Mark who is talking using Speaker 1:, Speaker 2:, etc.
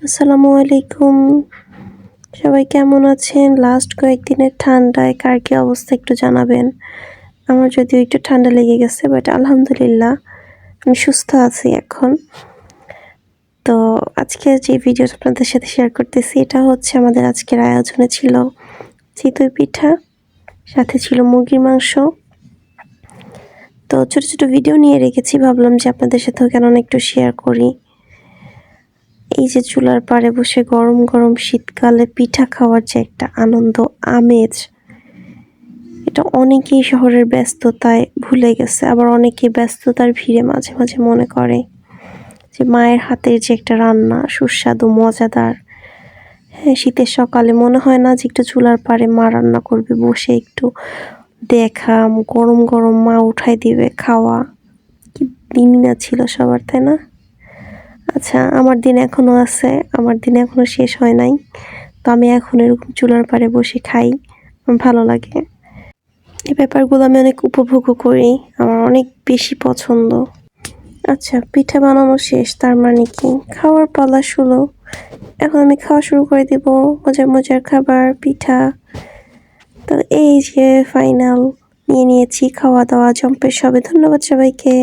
Speaker 1: আসসালামু আলাইকুম। সবাই কেমন আছেন? লাস্ট কয়েকদিনের ঠান্ডায় কার কি অবস্থা একটু জানাবেন। আমার যদিও একটু ঠান্ডা লেগে গেছে বাট আলহামদুলিল্লাহ আমি সুস্থ আছি এখন। তো আজকে যে ভিডিওটা আপনাদের সাথে শেয়ার করতেছি এটা হচ্ছে আমাদের আজকের আয়োজনে ছিল চিতই পিঠা, সাথে ছিল মুরগির মাংস। তো ছোট, ছোট ভিডিও নিয়ে রেখেছি, ভাবলাম যে আপনাদের সাথেও কেননা একটু শেয়ার করি। এই যে চুলার পাড়ে বসে গরম গরম শীতকালে পিঠা খাওয়ার যে একটা আনন্দ, আমেজ, এটা অনেকেই শহরের ব্যস্ততায় ভুলে গেছে। আবার অনেকে ব্যস্ততার ভিড়ে মাঝে মাঝে মনে করে যে মায়ের হাতের যে একটা রান্না সুস্বাদু মজাদার। হ্যাঁ, শীতের সকালে মনে হয় না যে একটু চুলার পাড়ে মা রান্না করবে, বসে একটু দেখা, গরম গরম মা উঠাই দিবে, খাওয়া। কি দিনই না ছিল সবার, তাই না? আচ্ছা, আমার দিন এখনো আছে, আমার দিন এখনো শেষ হয় নাই। তো আমি এখন এরকম চুলার পাড়ে বসে খাই, আমার ভালো লাগে। এই ব্যাপারগুলো আমি অনেক উপভোগও করি, আমার অনেক বেশি পছন্দ। আচ্ছা, পিঠা বানানো শেষ, তার মানে কি খাওয়ার পালা শুরু। এখন আমি খাওয়া শুরু করে দিব মজার মজার খাবার, পিঠা। তো এই যে ফাইনাল নিয়ে নিয়েছি, খাওয়া দাওয়া জম্পেশ হবে। ধন্যবাদ সবাইকে।